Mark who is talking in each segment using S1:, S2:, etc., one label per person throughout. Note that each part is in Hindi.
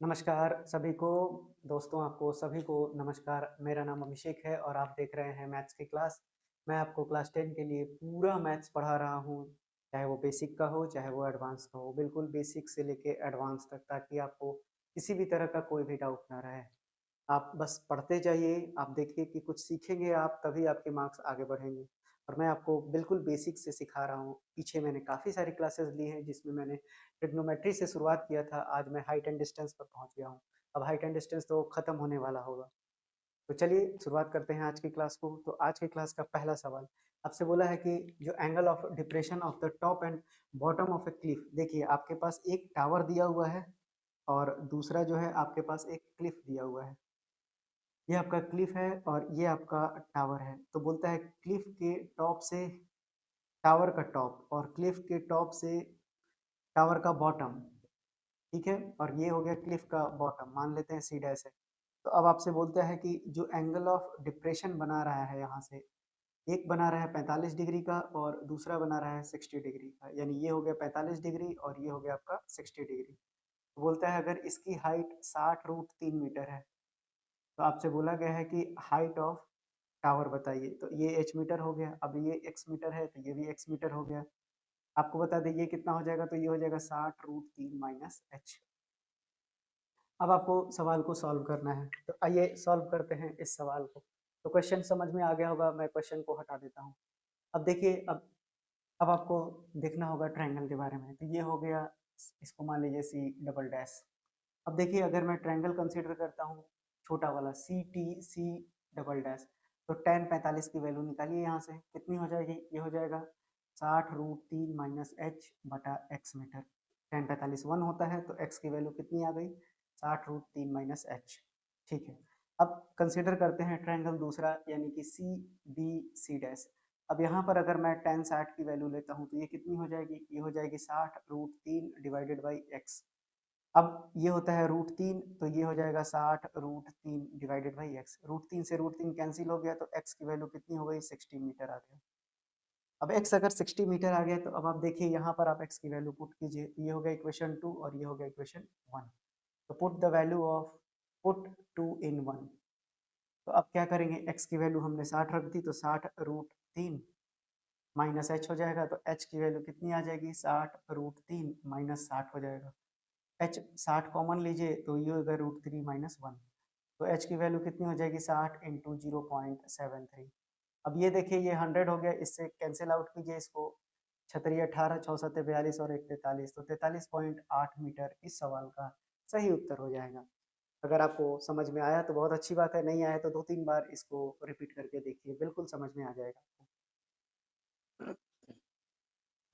S1: नमस्कार सभी को, दोस्तों आपको सभी को नमस्कार। मेरा नाम अभिषेक है और आप देख रहे हैं मैथ्स की क्लास। मैं आपको क्लास 10 के लिए पूरा मैथ्स पढ़ा रहा हूँ, चाहे वो बेसिक का हो, चाहे वो एडवांस का हो, बिल्कुल बेसिक से लेके एडवांस तक, ताकि आपको किसी भी तरह का कोई भी डाउट ना रहे। आप बस पढ़ते जाइए, आप देखिए कि कुछ सीखेंगे आप, तभी आपके मार्क्स आगे बढ़ेंगे। और मैं आपको बिल्कुल बेसिक से सिखा रहा हूँ। पीछे मैंने काफ़ी सारी क्लासेस ली हैं, जिसमें मैंने ट्रिग्नोमेट्री से शुरुआत किया था। आज मैं हाइट एंड डिस्टेंस पर पहुँच गया हूँ। अब हाइट एंड डिस्टेंस तो खत्म होने वाला होगा। तो चलिए शुरुआत करते हैं आज की क्लास को। तो आज की क्लास का पहला सवाल आपसे बोला है कि जो angle of depression of the top and bottom of A Cliff, देखिए आपके पास एक टावर दिया हुआ है और दूसरा जो है आपके पास एक क्लिफ दिया हुआ है। ये आपका क्लिफ है और ये आपका टावर है। तो बोलता है क्लिफ के टॉप से टावर का टॉप और क्लिफ के टॉप से टावर का बॉटम, ठीक है। और ये हो गया क्लिफ का बॉटम, मान लेते हैं सी डैश है। तो अब आपसे बोलता है कि जो एंगल ऑफ डिप्रेशन बना रहा है यहाँ से, एक बना रहा है 45 डिग्री का और दूसरा बना रहा है 60 डिग्री का, यानी ये हो गया 45 डिग्री और ये हो गया आपका 60 डिग्री। तो बोलता है अगर इसकी हाइट 60√3 मीटर है, तो आपसे बोला गया है कि हाइट ऑफ टावर बताइए। तो ये एच मीटर हो गया, अब ये एक्स मीटर है तो ये भी एक्स मीटर हो गया। आपको बता दें ये कितना हो जाएगा, तो ये हो जाएगा 60√3 - एच। अब आपको सवाल को सॉल्व करना है, तो आइए सॉल्व करते हैं इस सवाल को। तो क्वेश्चन समझ में आ गया होगा, मैं क्वेश्चन को हटा देता हूँ। अब देखिए, अब आपको देखना होगा ट्रायंगल के बारे में। तो ये हो गया, इसको मान लीजिए सी डबल डैश। अब देखिए अगर मैं ट्रायंगल कंसीडर करता हूँ, छोटा वाला C T C double dash, तो टेन 45 की वैल्यू निकालिए। यहाँ से कितनी हो जाएगी, ये हो जाएगा 60√3 - एच/एक्स मीटर। टेन 45 1 होता है, तो एक्स की वैल्यू कितनी आ गई, 60√3 - एच। ठीक है। अब कंसीडर करते हैं ट्रायंगल दूसरा, यानी कि सी बी सी डैश। अब यहाँ पर अगर मैं टेन 60 की वैल्यू लेता हूँ, तो ये कितनी हो जाएगी, ये हो जाएगी 60√3 / एक्स। अब ये होता है √3, तो ये हो जाएगा 60√3 / एक्स। √3 से √3 कैंसिल हो गया, तो एक्स की वैल्यू कितनी हो गई, 60 मीटर आ गया। अब एक्स अगर 60 मीटर आ गया, तो अब आप देखिए यहाँ पर आप एक्स की वैल्यू पुट कीजिए। ये हो गया इक्वेशन 2 और ये हो गया इक्वेशन 1। तो put the value of, put 2 इन 1। तो अब क्या करेंगे, एक्स की वैल्यू हमने 60 रख दी, तो 60√3 माइनस एच हो जाएगा। तो एच की वैल्यू कितनी आ जाएगी, 60√3 माइनस 60 हो जाएगा। एच 60 कॉमन लीजिए, तो ये होगा √3 - 1। तो एच की वैल्यू कितनी हो जाएगी, 60 × 0.73। अब ये देखिए ये 100 हो गया, इससे कैंसिल आउट कीजिए इसको। छतरी 18, 6 7 42 और 1 43, तो 43.8 मीटर इस सवाल का सही उत्तर हो जाएगा। अगर आपको समझ में आया तो बहुत अच्छी बात है, नहीं आया तो 2-3 बार इसको रिपीट करके देखिए, बिल्कुल समझ में आ जाएगा।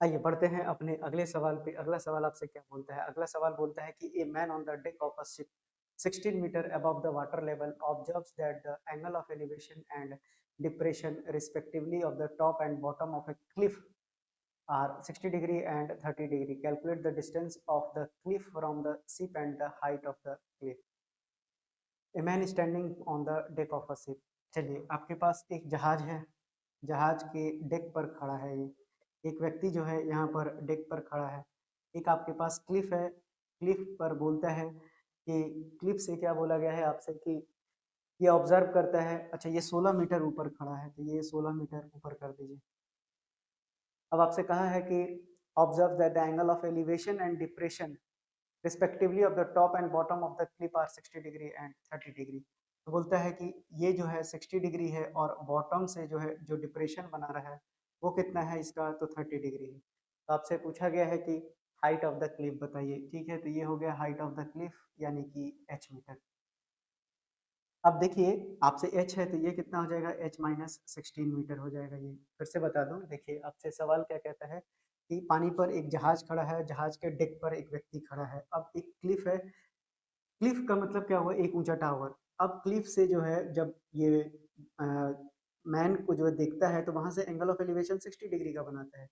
S1: आइए बढ़ते हैं अपने अगले सवाल पे। अगला सवाल आपसे क्या बोलता है, अगला सवाल बोलता है कि a man on the deck of a ship 16 metre above the water level observes that the angle of elevation and depression respectively of the top and bottom of a cliff are 60 degree and 30 degree. Calculate the distance of the cliff from the ship and the height of the cliff. A man standing on the deck of a ship. चलिए आपके पास एक जहाज है, जहाज के डेक पर खड़ा है ये। एक व्यक्ति जो है यहाँ पर डेक पर खड़ा है। एक आपके पास क्लिफ है, क्लिफ पर बोलता है कि क्लिफ से क्या बोला गया है आपसे कि ये ऑब्जर्व करता है। अच्छा ये 16 मीटर ऊपर खड़ा है, तो ये 16 मीटर ऊपर कर दीजिए। अब आपसे कहा है कि observe that the angle of elevation and depression respectively of the top and bottom of the cliff are 60 degree and 30 degree. तो बोलता है कि ये जो है 60 डिग्री है और बॉटम से जो है जो डिप्रेशन बना रहा है वो कितना है इसका, तो 30 डिग्री है। तो आपसे पूछा गया है कि हाइट ऑफ द क्लिफ बताइए। ठीक है, तो ये हो गया हाइट ऑफ द क्लिफ, यानी कि एच मीटर। अब देखिए आपसे एच है, तो ये कितना हो जाएगा, h-16 मीटर हो जाएगा। ये फिर से बता दूं, देखिए आपसे सवाल क्या कहता है कि पानी पर एक जहाज खड़ा है, जहाज के डेक पर एक व्यक्ति खड़ा है। अब एक क्लिफ है, क्लिफ का मतलब क्या हुआ, एक ऊंचा टावर। अब क्लिफ से जो है जब ये मैन को जो देखता है, तो वहां से एंगल ऑफ एलिवेशन 60 डिग्री का बनाता है।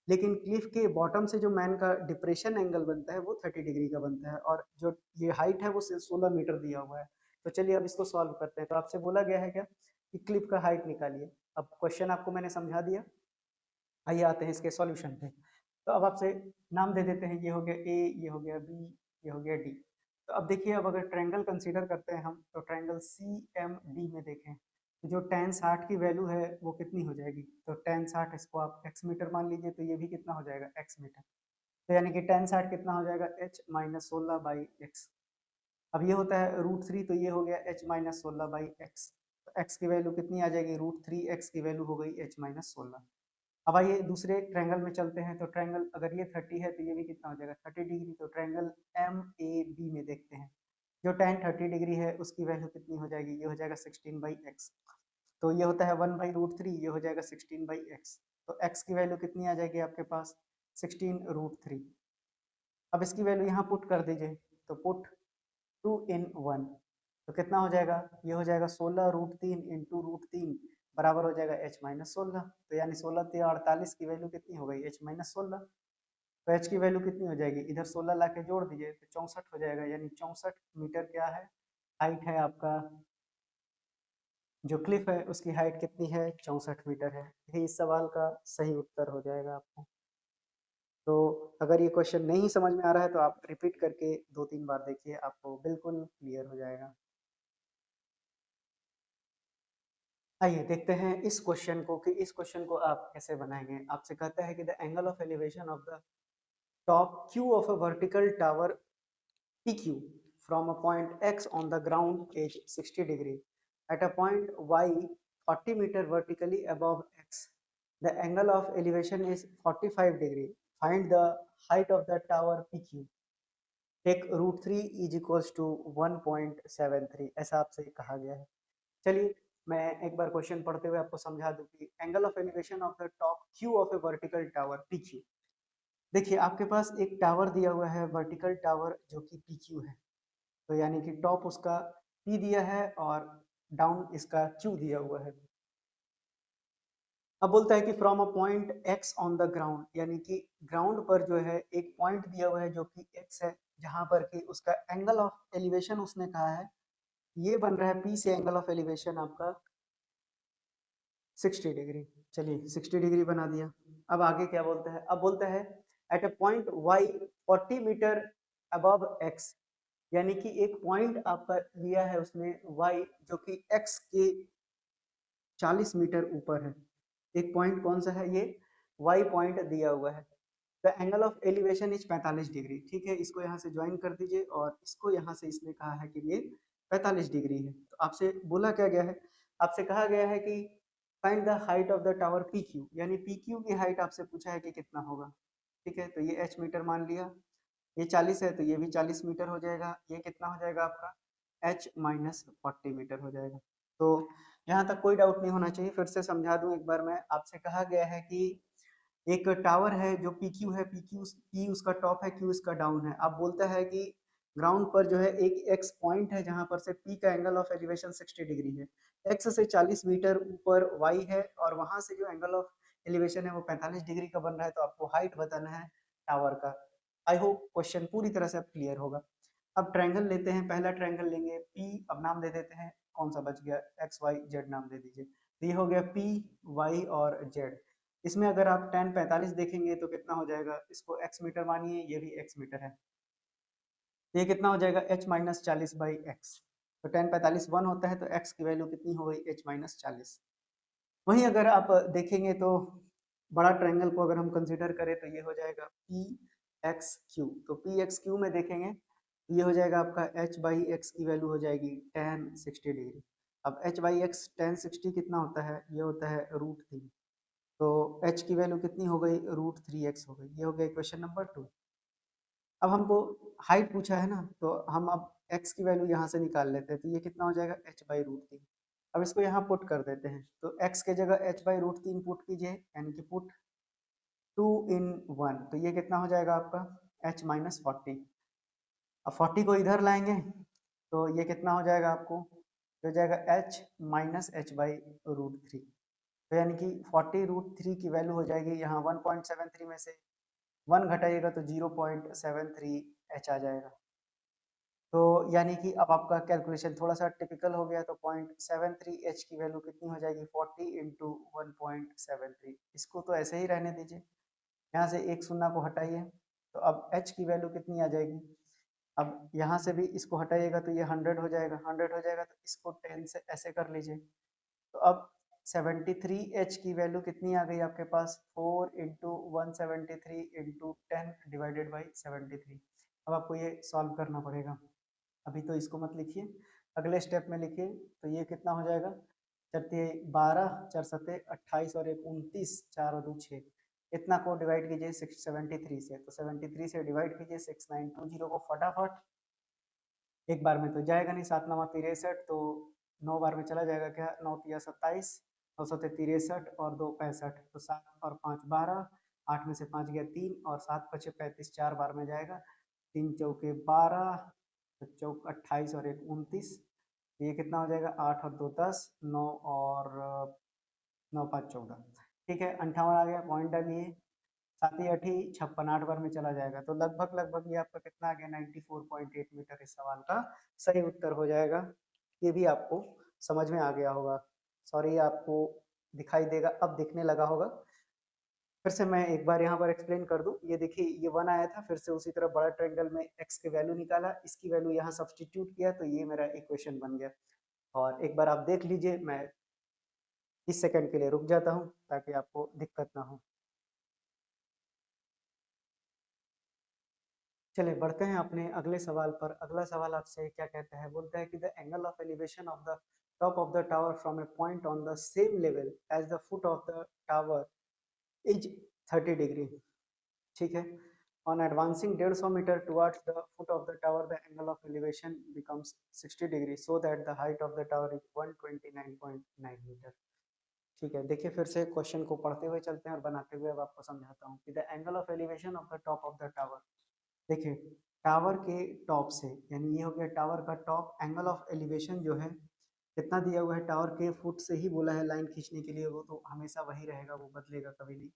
S1: लेकिन क्लिफ के बॉटम से जो मैन का डिप्रेशन एंगल बनता है वो 30 डिग्री का बनता है, और जो ये हाइट है वो 16 मीटर दिया हुआ है। तो चलिए अब इसको सॉल्व करते हैं। तो आपसे बोला गया है क्या कि क्लिफ का हाइट निकालिए। अब क्वेश्चन आपको मैंने समझा दिया, आइए आते हैं इसके सॉल्यूशन पे। तो अब आपसे नाम दे देते हैं, ये हो गया ए, ये हो गया बी, ये हो गया डी। तो अब देखिए, अब अगर ट्रायंगल कंसीडर करते हैं हम, तो ट्रायंगल सी एम डी में देखें तो जो tan 60 की वैल्यू है वो कितनी हो जाएगी। तो tan 60 इसको आप x मीटर मान लीजिए, तो ये भी कितना हो जाएगा x मीटर। तो यानी कि tan 60 कितना हो जाएगा h माइनस 16/x। अब ये होता है √3, तो ये हो गया h माइनस 16/x। तो x की वैल्यू कितनी आ जाएगी, √3, x की वैल्यू हो गई h माइनस 16। अब आइए दूसरे ट्रायंगल में चलते हैं। तो ट्रायंगल अगर ये 30 है तो ये भी कितना हो जाएगा 30 डिग्री। तो ट्रायंगल एम ए बी में देखते हैं, जो tan 30 डिग्री है उसकी वैल्यू कितनी हो जाएगी, ये हो जाएगा 16/x। तो ये होता है 1/√3, ये हो जाएगा 16/x। तो x की वैल्यू कितनी आ जाएगी आपके पास 16√3। अब इसकी वैल्यू यहाँ पुट कर दीजिए, तो पुट 2 in 1, तो कितना हो जाएगा, ये हो जाएगा 16√3 इंटू √3 बराबर हो जाएगा h माइनस 16। तो यानी 16×3 = 48 की वैल्यू कितनी हो गई h माइनस 16। तो h की वैल्यू कितनी हो जाएगी, इधर 16 ला के जोड़ दीजिए तो 64 हो जाएगा। यानी 64 मीटर क्या है, हाइट है आपका। जो क्लिफ है उसकी हाइट कितनी है, 64 मीटर है। यही इस सवाल का सही उत्तर हो जाएगा आपको। तो अगर ये क्वेश्चन नहीं समझ में आ रहा है तो आप रिपीट करके 2-3 बार देखिए, आपको बिल्कुल क्लियर हो जाएगा। आइए देखते हैं इस क्वेश्चन को कि इस क्वेश्चन को आप कैसे बनाएंगे। आपसे कहता है कि the angle of elevation of the top Q of a vertical tower PQ from a point X on the ground is 60 degree. At a point Y 40 meter vertically above X, the angle of elevation is 45 degree. Find the height of the tower PQ. Take √3 is equals to 1.73, ऐसा आपसे कहा गया है। चलिए मैं एक बार क्वेश्चन पढ़ते हुए आपको समझा दूं कि angle of elevation of the top Q of A vertical tower PQ। देखिए आपके पास एक टावर दिया हुआ है वर्टिकल टावर जो कि PQ है। तो यानी कि टॉप उसका P दिया है और डाउन इसका Q दिया हुआ है। अब बोलता है कि from a point X on the ground, यानी कि ग्राउंड पर जो है एक पॉइंट दिया हुआ है जो कि X है, जहां पर कि उसका एंगल ऑफ एलिवेशन उसने कहा है ये बन रहा है P से एंगल ऑफ एलिवेशन आपका 60 डिग्री। चलिए 60 डिग्री बना दिया। अब आगे क्या बोलता है, अब बोलता है at a point Y 40 metre above X, यानी कि एक पॉइंट आपका लिया है उसने Y जो कि X के 40 मीटर ऊपर है। एक पॉइंट कौन सा है, ये Y पॉइंट दिया हुआ है। The angle of elevation is 45 degree. ठीक है, इसको यहाँ से ज्वाइन कर दीजिए और इसको यहाँ से इसने कहा है कि ये 45 डिग्री है। तो आपसे बोला क्या गया है, आपसे कहा गया है कि find the height of the tower PQ, यानी PQ की हाइट आपसे पूछा है कि कितना होगा। ठीक है, तो ये h मीटर मान लिया, ये 40 है तो ये भी 40 मीटर हो जाएगा। ये कितना हो जाएगा आपका h माइनस 40 मीटर हो जाएगा। तो यहाँ तक कोई डाउट नहीं होना चाहिए। फिर से समझा दूं एक बार मैं, आपसे कहा गया है कि एक टावर है जो PQ है, PQ P उसका टॉप है, Q इसका डाउन है। अब बोलता है कि ग्राउंड पर जो है एक X पॉइंट है जहां पर से P का एंगल ऑफ एलिवेशन 60 डिग्री है, X से 40 मीटर ऊपर Y है और वहां से जो एंगल ऑफ एलिवेशन है वो 45 डिग्री का बन रहा है। तो आपको हाइट बताना है टावर का। आई होप क्वेश्चन पूरी तरह से क्लियर होगा। अब ट्रायंगल लेते हैं, पहला ट्रायंगल लेंगे P। अब नाम दे देते हैं, कौन सा बच गया, XYZ नाम दे दीजिए। तो ये हो गया PY और Z। इसमें अगर आप tan 45 देखेंगे तो कितना हो जाएगा, इसको x मीटर मानिए, ये भी x मीटर है। तो ये कितना हो जाएगा h माइनस 40/x। तो tan 45 1 होता है तो x की वैल्यू कितनी हो गई h माइनस 40। वहीं अगर आप देखेंगे तो बड़ा ट्रायंगल को अगर हम कंसीडर करें तो ये हो जाएगा PXQ। तो PXQ में देखेंगे ये हो जाएगा आपका h/x की वैल्यू हो जाएगी tan 60 डिग्री। अब h/x tan 60 कितना होता है, ये होता है √3। तो h की वैल्यू कितनी हो गई, √3x हो गई। ये हो गया क्वेश्चन नंबर 2। अब हमको हाइट पूछा है ना, तो हम अब x की वैल्यू यहाँ से निकाल लेते हैं। तो ये कितना हो जाएगा h/√3। अब इसको यहाँ पुट कर देते हैं, तो x के जगह h/√3 पुट कीजिए, यानी कि पुट 2 in 1। तो ये कितना हो जाएगा आपका h माइनस 40। अब 40 को इधर लाएंगे तो ये कितना हो जाएगा आपको, हो जाएगा h माइनस h/√3। तो यानी कि 40√3 की वैल्यू हो जाएगी यहाँ 1.73 में से 1 घटाइएगा तो 0.73 h आ जाएगा। तो यानी कि अब आपका कैलकुलेशन थोड़ा सा टिपिकल हो गया। तो 0.73 h की वैल्यू कितनी हो जाएगी, 40 इंटू 1.73। इसको तो ऐसे ही रहने दीजिए, यहाँ से एक शून्य को हटाइए। तो अब h की वैल्यू कितनी आ जाएगी, अब यहाँ से भी इसको हटाइएगा तो ये 100 हो जाएगा, 100 हो जाएगा तो इसको 10 से ऐसे कर लीजिए। तो अब 73H की वैल्यू कितनी आ गई आपके पास, 4 इंटू 173 इंटू 10 डिवाइडेड बाई 73। अब आपको ये सॉल्व करना पड़ेगा, अभी तो इसको मत लिखिए, अगले स्टेप में लिखिए। तो ये कितना हो जाएगा, 12 4 सते 28 और 1 29, 4 और 2 6, इतना को डिवाइड कीजिए 673 से। तो 73 से डिवाइड कीजिए 6920 को फटाफट, एक बार में तो जाएगा नहीं, 7 9 63, तो 9 बार में चला जाएगा क्या, 9 तिया 27, 9 सते 63 और 2 65, तो 7 और 5 12, 8 में से 5 गया 3 और 7 5 35, 4 बार में जाएगा, 3 चौके 12, तो चौक 28 और 1 29, ये कितना हो जाएगा, 8 और 2 10, 9 और 9 5 14, ठीक है 58 आ गया, पॉइंट डालिए। 7 8 56, 8 बार में चला जाएगा, तो लगभग लगभग ये आपका कितना आ गया, 94.8 मीटर इस सवाल का सही उत्तर हो जाएगा। ये भी आपको समझ में आ गया होगा, सॉरी आपको दिखाई देगा, अब दिखने लगा होगा। फिर से मैं एक बार यहाँ पर एक्सप्लेन कर दूं, ये देखिए ये 1 आया था, फिर से उसी तरह बड़ा ट्रायंगल में x की वैल्यू निकाला, इसकी वैल्यू यहाँ सब्स्टिट्यूट किया, तो ये मेरा इक्वेशन बन गया। और एक बार आप देख लीजिए, मैं 30 सेकंड के लिए रुक जाता हूँ ताकि आपको दिक्कत ना हो। चलिए बढ़ते हैं अपने अगले सवाल पर। अगला सवाल आपसे क्या कहता है, बोलता है कि the angle of elevation of the top of the tower from a point on the same level as the foot of the tower is 30 degree, ठीक है। On advancing 150 metre towards the foot of the tower, the angle of elevation becomes 60 degree, so that the height of the tower is 129.9 metre. ठीक है, देखिए फिर से क्वेश्चन को पढ़ते हुए चलते हैं और बनाते हुए अब आपको समझाता हूँ कि the angle of elevation of the top of the tower. देखिए टावर के टॉप से, यानी ये हो गया टावर का टॉप, एंगल ऑफ एलिवेशन जो है कितना दिया हुआ है, टावर के फुट से ही बोला है लाइन खींचने के लिए, वो तो हमेशा वही रहेगा, वो बदलेगा कभी नहीं।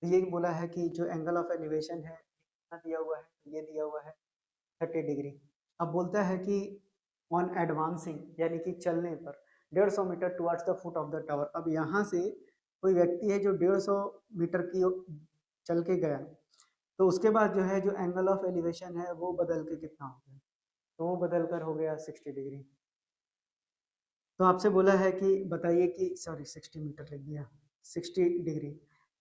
S1: तो ये बोला है कि जो एंगल ऑफ एलिवेशन है कितना दिया हुआ है, ये दिया हुआ है 30 डिग्री। अब बोलता है कि ऑन एडवांसिंग, यानी कि चलने पर 150 metre towards the foot of the tower. अब यहाँ से कोई व्यक्ति है जो 150 मीटर की चल के गया, तो उसके बाद जो है जो एंगल ऑफ एलिवेशन है वो बदल के कितना हो गया, तो वो बदल कर हो गया 60 डिग्री। तो आपसे बोला है कि बताइए कि, सॉरी 60 मीटर लग गया, 60 डिग्री।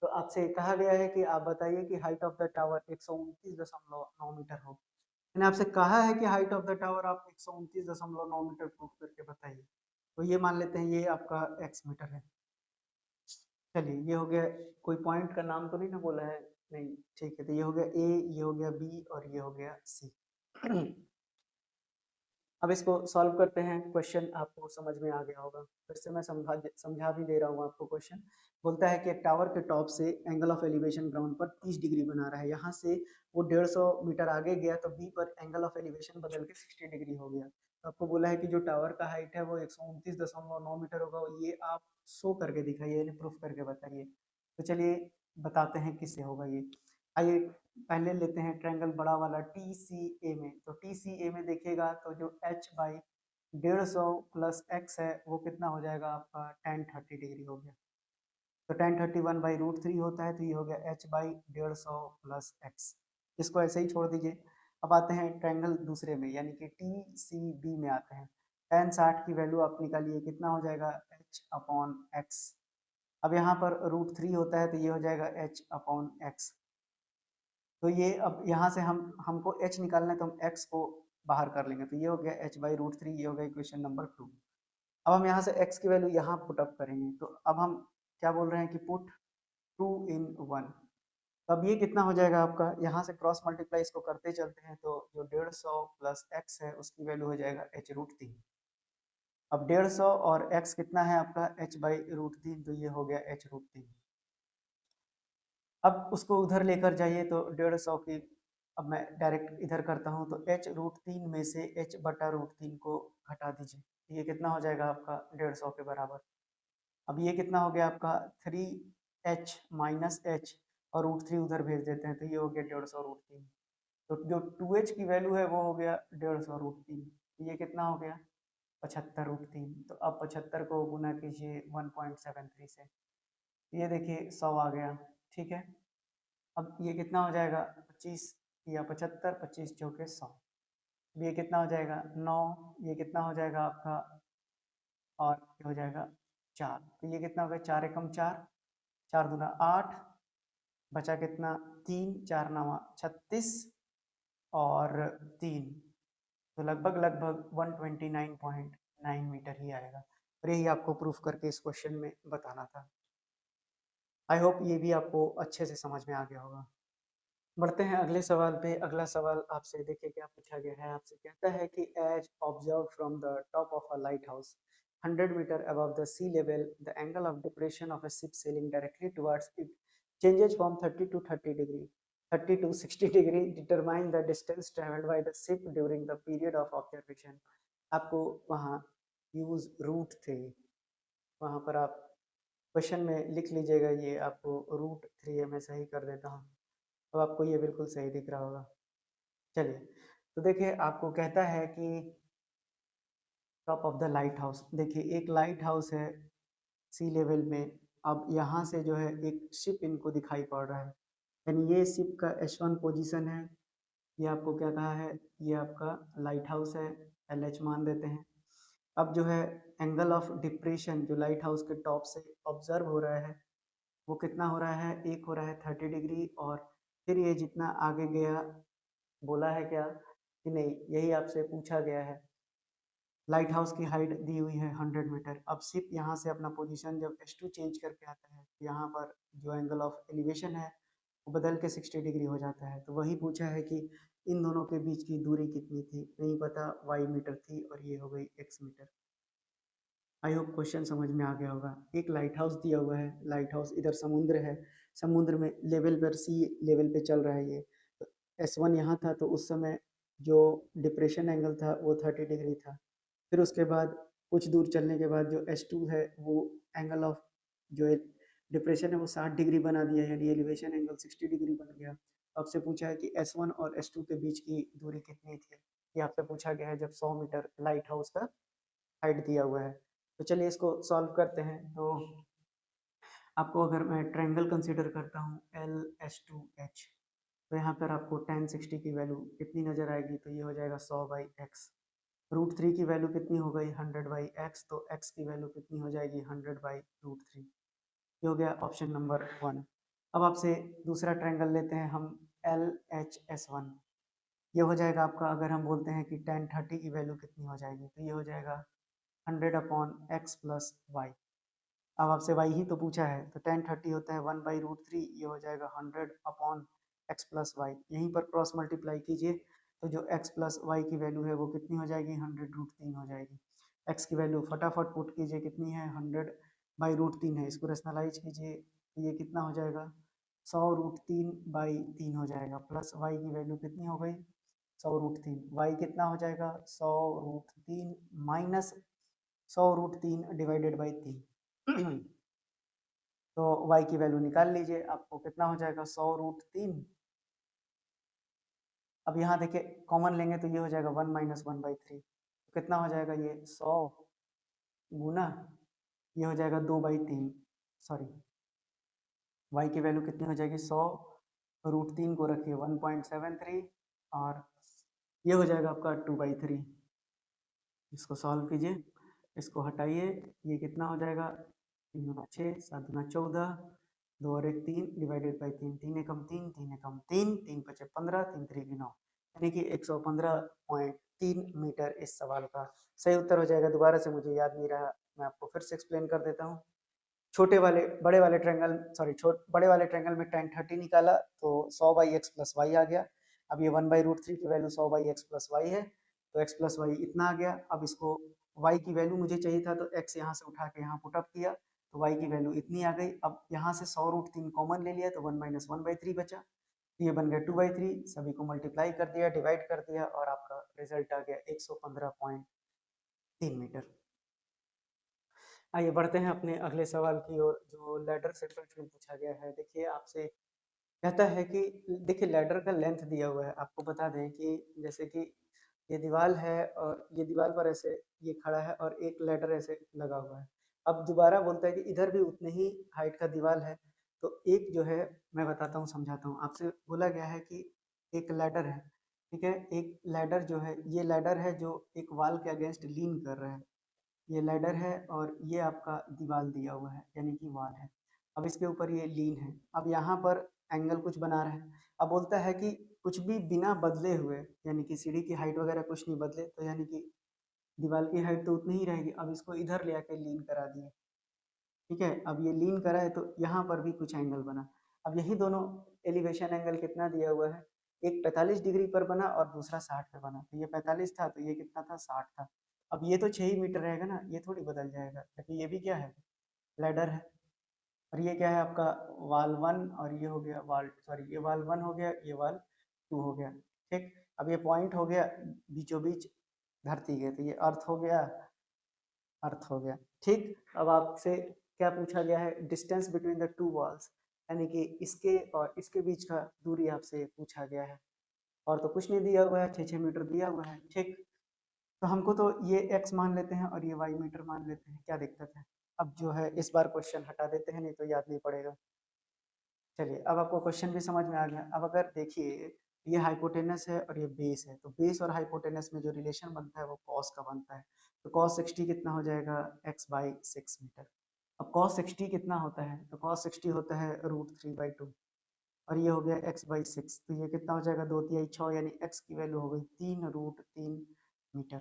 S1: तो आपसे कहा गया है कि आप बताइए कि height of the tower 129.9 metre हो। मैंने आपसे कहा है कि हाइट ऑफ द टावर आप 129.9 मीटर प्रूव करके बताइए। तो ये मान लेते हैं ये आपका एक्स मीटर है। चलिए ये हो गया, कोई पॉइंट का नाम तो नहीं ना बोला है, नहीं ठीक है, तो ये हो गया ए, ये हो गया बी और ये हो गया सी। अब इसको सॉल्व करते हैं, क्वेश्चन आपको समझ में आ गया होगा, फिर से मैं समझा भी दे रहा हूँ आपको। क्वेश्चन बोलता है कि एक टावर के टॉप से एंगल ऑफ एलिवेशन ग्राउंड पर 30 डिग्री बना रहा है, यहाँ से वो 150 मीटर आगे गया तो बी पर एंगल ऑफ एलिवेशन बदल के 60 डिग्री हो गया। तो आपको बोला है कि जो टावर का हाइट है वो 129.9 मीटर होगा, ये आप शो करके दिखाइए, यानी प्रूफ करके बताइए। तो चलिए बताते हैं किससे होगा ये। आइए पहले लेते हैं ट्रायंगल बड़ा वाला टी सी ए में। तो टी सी ए में देखिएगा तो जो h बाई 150 प्लस x है वो कितना हो जाएगा आपका tan 30 डिग्री हो गया। तो tan 30 1/√3 होता है, तो ये हो गया h बाई 150 प्लस x। इसको ऐसे ही छोड़ दीजिए। अब आते हैं ट्रायंगल दूसरे में, यानी कि टी सी बी में आते हैं। tan 60 की वैल्यू आप निकालिए, कितना हो जाएगा h अपॉन x। अब यहाँ पर √3 होता है तो ये हो जाएगा h अपॉन x। तो ये अब यहाँ से हमको h निकालना है, तो हम x को बाहर कर लेंगे, तो ये हो गया h/√3, ये हो गया इक्वेशन नंबर 2। अब हम यहाँ से x की वैल्यू यहाँ पुट अप करेंगे, तो अब हम क्या बोल रहे हैं कि पुट 2 in 1। अब ये कितना हो जाएगा आपका, यहाँ से क्रॉस मल्टीप्लाई इसको करते चलते हैं, तो जो 150 प्लस x है उसकी वैल्यू हो जाएगा h√3। अब 150 और x कितना है आपका h/√3, तो ये हो गया h√3। अब उसको उधर लेकर जाइए तो 150 की, अब मैं डायरेक्ट इधर करता हूँ, तो h√3 में से h/√3 को घटा दीजिए, ये कितना हो जाएगा आपका 150 के बराबर। अब ये कितना हो गया आपका 3h माइनस h, और √3 उधर भेज देते हैं, तो ये हो गया 150√3। तो जो 2h की वैल्यू है वो हो गया 150√3, ये कितना हो गया 75√3। तो अब 75 को गुना कीजिए 1.73 से, ये देखिए 100 आ गया, ठीक है। अब ये कितना हो जाएगा 25 या 75, 25 चौके 100। ये कितना हो जाएगा 9, ये कितना हो जाएगा आपका, और ये हो जाएगा 4, तो ये कितना हो गया 4 एकम 4, 4 दूना 8, बचा कितना 3, 4 नवा 36 और 3, तो लगभग लगभग 129.9 मीटर ही आएगा। और यही आपको प्रूफ करके इस क्वेश्चन में बताना था। आई होप ये भी आपको अच्छे से समझ में आ गया होगा। बढ़ते हैं अगले सवाल पे। अगला सवाल आपसे देखिए क्या पूछा गया है। आपसे कहता है कि as observe from the top of a light house 100 metre above the sea level, the angle of depression of a ship sailing directly towards it changes from 30 to 30 degree, 30 to 60 degree. Determine the distance traveled by the ship during the period of observation. आपको वहाँ यूज रूट थे, वहाँ पर आप क्वेश्चन में लिख लीजिएगा। ये आपको रूट 3 है, मैं सही कर देता हूँ। तो आपको ये बिल्कुल सही दिख रहा होगा। चलिए, तो देखिए आपको कहता है कि top of the light house, देखिए एक लाइट हाउस है सी लेवल में। अब यहाँ से जो है एक शिप इनको दिखाई पड़ रहा है, यानी ये शिप का H1 पोजीशन है। ये आपको क्या कहा है, ये आपका लाइट हाउस है, LH मान देते हैं। अब जो है एंगल ऑफ डिप्रेशन जो लाइट हाउस के टॉप से ऑब्जर्व हो रहा है वो कितना हो रहा है, एक हो रहा है 30 डिग्री। और फिर ये जितना आगे गया, बोला है क्या कि नहीं, यही आपसे पूछा गया है। लाइट हाउस की हाइट दी हुई है 100 मीटर। अब सिर्फ यहाँ से अपना पोजीशन जब S2 चेंज करके आता है, यहाँ पर जो एंगल ऑफ एलिवेशन है वो बदल के 60 डिग्री हो जाता है। तो वही पूछा है कि इन दोनों के बीच की दूरी कितनी थी, नहीं पता, y मीटर थी और ये हो गई x metre. I hope question समझ में आ गया होगा। एक लाइट हाउस दिया हुआ है, लाइट हाउस इधर समुद्र है, समुद्र में लेवल पर सी लेवल पे चल रहा है ये। तो S1 यहाँ था तो उस समय जो डिप्रेशन एंगल था वो 30 डिग्री था। फिर उसके बाद कुछ दूर चलने के बाद जो S2 है वो एंगल ऑफ जो डिप्रेशन है वो 60 डिग्री बना दिया, यानी एलिवेशन एंगल 60 डिग्री बन गया। आपसे पूछा है कि S1 और S2 के बीच की दूरी कितनी थी, ये आपसे पूछा गया है जब 100 मीटर लाइट हाउस का हाइट दिया हुआ है। तो चलिए इसको सॉल्व करते हैं। तो आपको अगर मैं ट्रायंगल कंसीडर करता हूँ LH2H, तो यहाँ पर आपको tan 60 की वैल्यू कितनी नज़र आएगी, तो ये हो जाएगा 100/x। रूट 3 की वैल्यू कितनी हो गई 100/x, तो x की वैल्यू कितनी हो जाएगी 100/√3। ये हो गया ऑप्शन नंबर 1। अब आपसे दूसरा ट्रायंगल लेते हैं हम LHS1। ये हो जाएगा आपका, अगर हम बोलते हैं कि tan 30 की वैल्यू कितनी हो जाएगी, तो ये हो जाएगा 100/x + y। अब आपसे y ही तो पूछा है, तो tan 30 होता है 1/√3, ये हो जाएगा 100/x + y। यहीं पर क्रॉस मल्टीप्लाई कीजिए तो जो x + y की वैल्यू है वो कितनी हो जाएगी 100√3 हो जाएगी। x की वैल्यू फटाफट पुट कीजिए, कितनी है 100/√3 है, इसको रेशनलाइज कीजिए तो ये कितना हो जाएगा 100√3/3 हो जाएगा। प्लस y की वैल्यू कितनी हो गई 100√3, y कितना हो जाएगा 100√3 माइनस 100√3/3। तो y की वैल्यू निकाल लीजिए, आपको कितना हो जाएगा 100√3। अब यहाँ देखिए कॉमन लेंगे तो ये हो जाएगा 1 - 1/3, तो कितना हो जाएगा ये 100 गुना, ये हो जाएगा 2/3। सॉरी, y की वैल्यू कितनी हो जाएगी 100√3 को रखिए 1.73 और ये हो जाएगा आपका 2/3। इसको सॉल्व कीजिए, इसको हटाइए, ये कितना हो जाएगा 3 दूना 6, 7 दूना 14, 2 और 1 3 डिवाइडेड बाई 3, 3 एकम 3, 3 एकम 3, 3 पचे 15, 3 3 9, यानी कि 115.3 मीटर इस सवाल का सही उत्तर हो जाएगा। दोबारा से मुझे याद नहीं रहा, मैं आपको फिर से एक्सप्लेन कर देता हूँ। छोटे वाले बड़े वाले ट्रायंगल, सॉरी बड़े वाले ट्रायंगल में tan 30 निकाला तो 100/x + y आ गया। अब ये 1/√3 की वैल्यू 100/x + y है, तो x + y इतना आ गया। अब इसको y की वैल्यू मुझे चाहिए था तो x यहाँ से उठा के यहाँ पुट अप किया तो y की वैल्यू इतनी आ गई। अब यहाँ से 100√3 कॉमन ले लिया तो 1 - 1/3 बचा, तो ये बन गया 2/3। सभी को मल्टीप्लाई कर दिया, डिवाइड कर दिया और आपका रिजल्ट आ गया 115.3 मीटर। आइए बढ़ते हैं अपने अगले सवाल की ओर, जो लैडर सेक्शन में पूछा गया है। देखिए आपसे कहता है कि देखिए लैडर का लेंथ दिया हुआ है। आपको बता दें कि जैसे कि ये दीवार है और ये दीवार पर ऐसे ये खड़ा है और एक लैडर ऐसे लगा हुआ है। अब दोबारा बोलता है कि इधर भी उतने ही हाइट का दीवार है। तो एक जो है, मैं बताता हूँ समझाता हूँ। आपसे बोला गया है कि एक लैडर है, ठीक है। एक लैडर जो है, ये लैडर है जो एक वॉल के अगेंस्ट लीन कर रहा है। ये लैडर है और ये आपका दीवार दिया हुआ है यानी कि वॉल है। अब इसके ऊपर ये लीन है। अब यहाँ पर एंगल कुछ बना रहा है। अब बोलता है कि कुछ भी बिना बदले हुए, यानी कि सीढ़ी की हाइट वगैरह कुछ नहीं बदले, तो यानी कि दीवार की हाइट तो उतनी ही रहेगी। अब इसको इधर ले आके लीन करा दिए। ठीक है, अब ये लीन करा है तो यहाँ पर भी कुछ एंगल बना। अब यही दोनों एलिवेशन एंगल कितना दिया हुआ है, एक 45 डिग्री पर बना और दूसरा 60 पे बना। तो ये 45 था तो ये कितना था, 60 था। अब ये तो 6 ही मीटर रहेगा ना, ये थोड़ी बदल जाएगा, क्योंकि ये भी क्या है, लैडर है। और ये क्या है आपका, वाल वन, और ये हो गया वाल, सॉरी ये वाल वन हो गया, ये वाल टू हो गया। ठीक, अब ये पॉइंट हो गया बीचों बीच धरती के, तो ये अर्थ हो गया, अर्थ हो गया। ठीक, अब आपसे क्या पूछा गया है, distance between the two walls, यानी कि इसके और इसके बीच का दूरी आपसे पूछा गया है। और तो कुछ नहीं दिया हुआ है, 6-6 मीटर दिया हुआ है। ठीक, तो हमको तो ये x मान लेते हैं और ये y मीटर मान लेते हैं, क्या दिक्कत है। अब जो है इस बार क्वेश्चन हटा देते हैं, नहीं तो याद नहीं पड़ेगा। चलिए, अब आपको क्वेश्चन भी समझ में आ गया। अब अगर देखिए, ये हाइपोटेनस है और ये बेस है, तो बेस और हाइपोटेनस में जो रिलेशन बनता है वो कॉस का बनता है। तो कॉस 60 कितना हो जाएगा, x/6 मीटर। अब कॉस 60 कितना होता है, तो कॉस 60 होता है √3/2, और ये हो गया x/6, तो ये कितना हो जाएगा, 2×3 = 6, यानी x की वैल्यू हो गई 3√3 मीटर।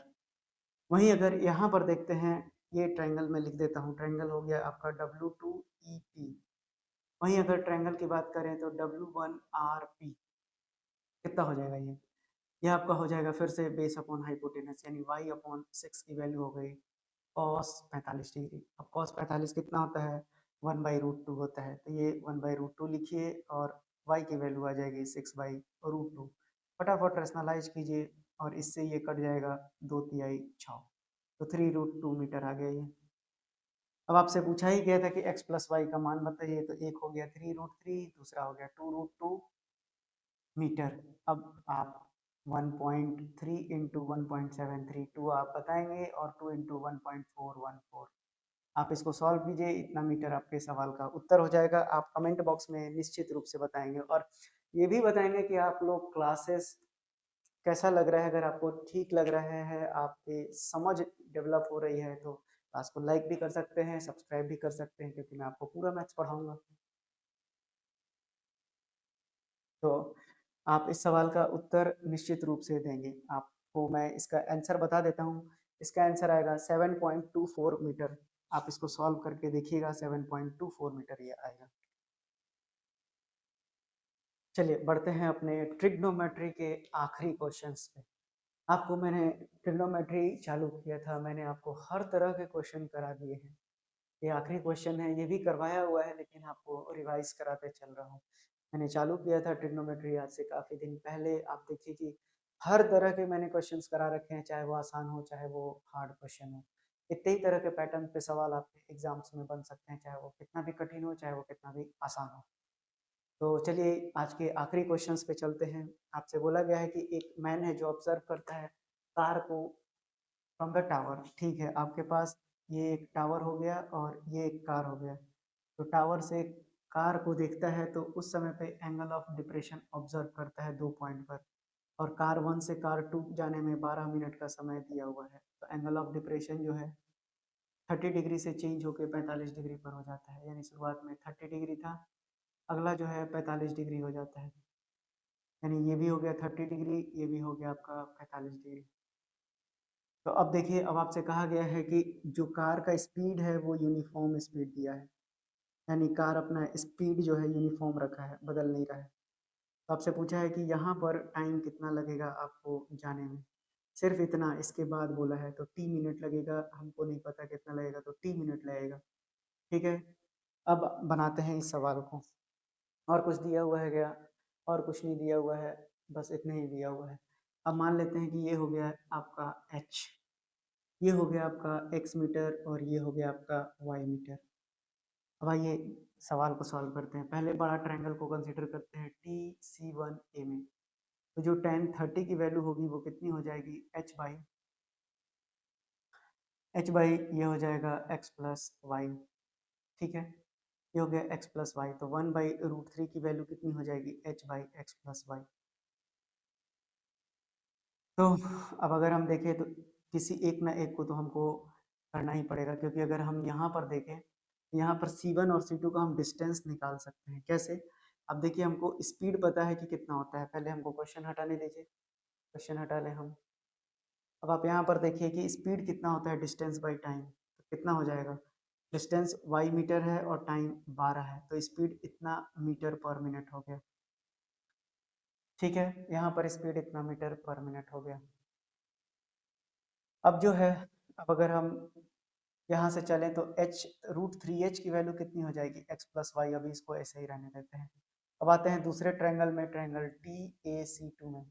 S1: वहीं अगर यहाँ पर देखते हैं, ये ट्रायंगल में लिख देता हूँ, ट्रायंगल हो गया आपका W2EP। वहीं अगर ट्रायंगल की बात करें तो W1RP कितना हो जाएगा, ये आपका हो जाएगा फिर से बेस अपॉन हाइपोटेनस, यानी y/6 की वैल्यू हो गई cos 45 डिग्री। अब cos 45 कितना होता है, 1/√2 होता है, तो ये 1/√2 लिखिए, और y की वैल्यू आ जाएगी 6/√2। फटाफट रैशनलाइज कीजिए और इससे ये कट जाएगा 2×6, तो 3√2 मीटर आ गया ये। अब आपसे पूछा ही गया था कि x+y का मान बताइए, तो एक हो गया 3√3, दूसरा हो गया 2√2 मीटर। अब आप 1.3 इंटू 1.732 आप बताएंगे, और 2 इंटू 1.414 आप इसको सॉल्व कीजिए, इतना मीटर आपके सवाल का उत्तर हो जाएगा। आप कमेंट बॉक्स में निश्चित रूप से बताएंगे, और ये भी बताएंगे कि आप लोग क्लासेस कैसा लग रहा है। अगर आपको ठीक लग रहा है, आपकी समझ डेवलप हो रही है, तो क्लास को लाइक भी कर सकते हैं, सब्सक्राइब भी कर सकते हैं, क्योंकि मैं आपको पूरा मैथ्स पढ़ाऊंगा। तो आप इस सवाल का उत्तर निश्चित रूप से देंगे। आपको मैं इसका आंसर बता देता हूँ। इसका आंसर आएगा 7.24 मीटर। आप इसको सॉल्व करके देखिएगा, 7.24 मीटर ये आएगा। चलिए बढ़ते हैं अपने ट्रिग्नोमेट्री के आखिरी क्वेश्चंस पे। आपको मैंने ट्रिग्नोमेट्री चालू किया था, मैंने आपको हर तरह के क्वेश्चन करा दिए हैं। ये आखिरी क्वेश्चन है, ये भी करवाया हुआ है, लेकिन आपको रिवाइज कराते चल रहा हूँ। मैंने चालू किया था ट्रिग्नोमेट्री आज से काफ़ी दिन पहले। आप देखिए कि हर तरह के मैंने क्वेश्चंस करा रखे हैं, चाहे वो आसान हो चाहे वो हार्ड क्वेश्चन हो। इतने ही तरह के पैटर्न पे सवाल आपके एग्जाम्स में बन सकते हैं, चाहे वो कितना भी कठिन हो चाहे वो कितना भी आसान हो। तो चलिए आज के आखिरी क्वेश्चंस पे चलते हैं। आपसे बोला गया है कि एक मैन है जो ऑब्जर्व करता है कार को फ्रॉम द टावर। ठीक है, आपके पास ये एक टावर हो गया और ये एक कार हो गया। तो टावर से कार को देखता है, तो उस समय पे एंगल ऑफ डिप्रेशन ऑब्जर्व करता है 2 पॉइंट पर, और कार वन से कार टू जाने में 12 मिनट का समय दिया हुआ है। तो एंगल ऑफ डिप्रेशन जो है 30 डिग्री से चेंज होकर 45 डिग्री पर हो जाता है, यानी शुरुआत में 30 डिग्री था, अगला जो है 45 डिग्री हो जाता है। यानी ये भी हो गया 30 डिग्री, ये भी हो गया आपका 45 डिग्री। तो अब देखिए, अब आपसे कहा गया है कि जो कार का स्पीड है वो यूनिफॉर्म स्पीड दिया है, यानी कार अपना स्पीड जो है यूनिफॉर्म रखा है, बदल नहीं रहा है। तो आपसे पूछा है कि यहाँ पर टाइम कितना लगेगा आपको जाने में, सिर्फ इतना। इसके बाद बोला है तो t मिनट लगेगा, हमको नहीं पता कितना लगेगा, तो t मिनट लगेगा। ठीक है, अब बनाते हैं इस सवाल को। और कुछ दिया हुआ है क्या, और कुछ नहीं दिया हुआ है, बस इतना ही दिया हुआ है। अब मान लेते हैं कि ये हो गया आपका h, ये हो गया आपका x मीटर, और ये हो गया आपका y मीटर। अब आइए सवाल को सॉल्व करते हैं। पहले बड़ा ट्रायंगल को कंसीडर करते हैं TC1A में। तो जो tan 30 की वैल्यू होगी वो कितनी हो जाएगी, h बाई ये हो जाएगा x प्लस वाई। ठीक है, ये हो गया x प्लस वाई, तो 1/√3 की वैल्यू कितनी हो जाएगी, h by x plus y. तो अब अगर हम देखें तो किसी एक ना एक को तो हमको करना ही पड़ेगा, क्योंकि अगर हम यहाँ पर देखें, यहाँ पर C1 और C2 का हम डिस्टेंस निकाल सकते हैं। कैसे? अब देखिए, हमको स्पीड पता है कि कितना होता है। पहले हमको क्वेश्चन हटाने दीजिए, क्वेश्चन हटा लें हम। अब आप यहाँ पर देखिए कि स्पीड कितना होता है डिस्टेंस बाई टाइम, तो कितना हो जाएगा? डिस्टेंस y मीटर है और टाइम 12 है, तो स्पीड इतना मीटर पर मिनट हो गया। ठीक है, यहाँ पर स्पीड इतना मीटर पर मिनट हो गया। अब जो है, अब अगर हम यहाँ से चलें तो h√3h की वैल्यू कितनी हो जाएगी? x plus y. अभी इसको ऐसे ही रहने देते हैं। अब आते हैं दूसरे ट्रायंगल में, ट्रायंगल TAC2 में।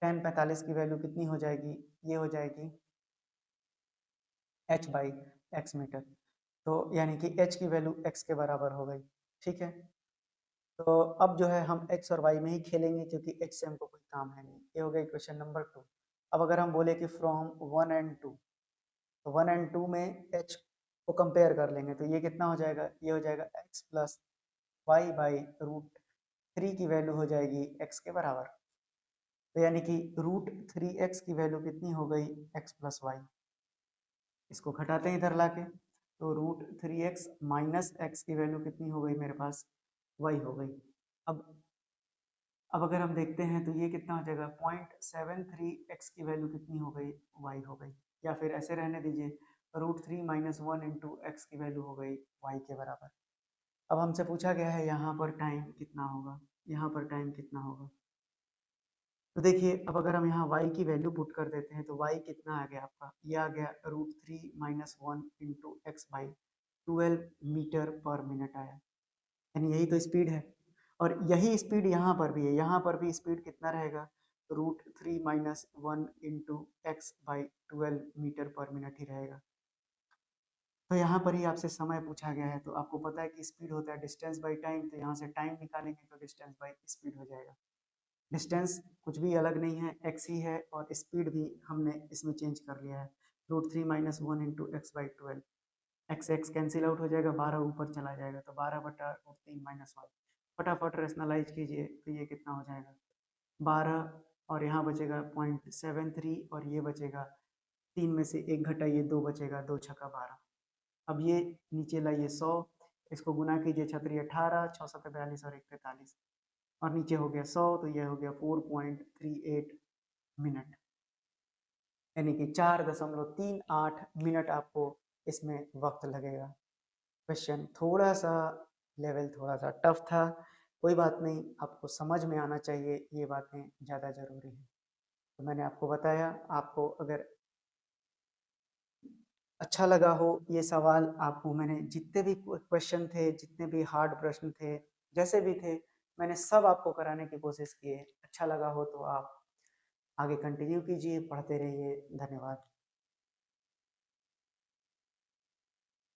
S1: tan 45 की वैल्यू कितनी हो जाएगी? ये हो जाएगी h बाई एक्स मीटर। तो यानी कि h की वैल्यू x के बराबर हो गई। ठीक है, तो अब जो है हम x और y में ही खेलेंगे, क्योंकि h से हमको कोई काम है नहीं। ये हो गई क्वेश्चन नंबर 2। अब अगर हम बोले कि फ्रॉम 1 एंड 2, तो 1 एंड 2 में h को कंपेयर कर लेंगे, तो ये कितना हो जाएगा? ये हो जाएगा x प्लस वाई बाई √3 की वैल्यू हो जाएगी x के बराबर। तो यानी कि √3x की वैल्यू कितनी हो गई? x plus y. इसको घटाते हैं इधर लाके, तो √3x माइनस x की वैल्यू कितनी हो गई मेरे पास? y हो गई। अब अब अगर हम देखते हैं तो ये कितना हो जाएगा? 0.73x की वैल्यू कितनी हो गई? y हो गई। या फिर ऐसे रहने दीजिए, √3 माइनस 1 इंटू एक्स की वैल्यू हो गई y के बराबर। अब हमसे पूछा गया है यहाँ पर टाइम कितना होगा, यहाँ पर टाइम कितना होगा। तो देखिए, अब अगर हम यहाँ y की वैल्यू पुट कर देते हैं, तो y कितना आ गया आपका? ये आ गया √3 minus 1 into x by 12 metre per minute आया। यानी यही तो स्पीड है, और यही स्पीड यहाँ पर भी है। यहाँ पर भी स्पीड कितना रहेगा? √3 minus 1 into x by 12 metre per minute ही रहेगा। तो यहाँ पर ही आपसे समय पूछा गया है, तो आपको पता है कि स्पीड होता है डिस्टेंस बाई टाइम, तो यहाँ से टाइम निकालेंगे तो डिस्टेंस बाई स्पीड हो जाएगा। डिस्टेंस कुछ भी अलग नहीं है, x ही है, और स्पीड भी हमने इसमें चेंज कर लिया है। √3 minus 1 into x by 12। X x cancel out हो जाएगा, 12 ऊपर चला जाएगा, तो 12/√3 माइनस 1। फटाफट रेशनलाइज कीजिए, तो ये कितना हो जाएगा? 12, और यहाँ बचेगा 0.73, और ये बचेगा 3 में से 1 घटाइए, 2 बचेगा, 2 छक्का 12। अब ये नीचे लाइए 100, इसको गुना कीजिए 6 18, 6 7 42 और 1 43, और नीचे हो गया 100, तो ये हो गया 4.38 मिनट। यानी कि 4.38 मिनट आपको इसमें वक्त लगेगा। क्वेश्चन थोड़ा सा लेवल थोड़ा सा टफ था, कोई बात नहीं, आपको समझ में आना चाहिए, ये बातें ज़्यादा ज़रूरी हैं। तो मैंने आपको बताया, आपको अगर अच्छा लगा हो ये सवाल, आपको मैंने जितने भी क्वेश्चन थे, जितने भी हार्ड प्रश्न थे, जैसे भी थे, मैंने सब आपको कराने की कोशिश की है। अच्छा लगा हो तो आप आगे कंटिन्यू कीजिए, पढ़ते रहिए। धन्यवाद।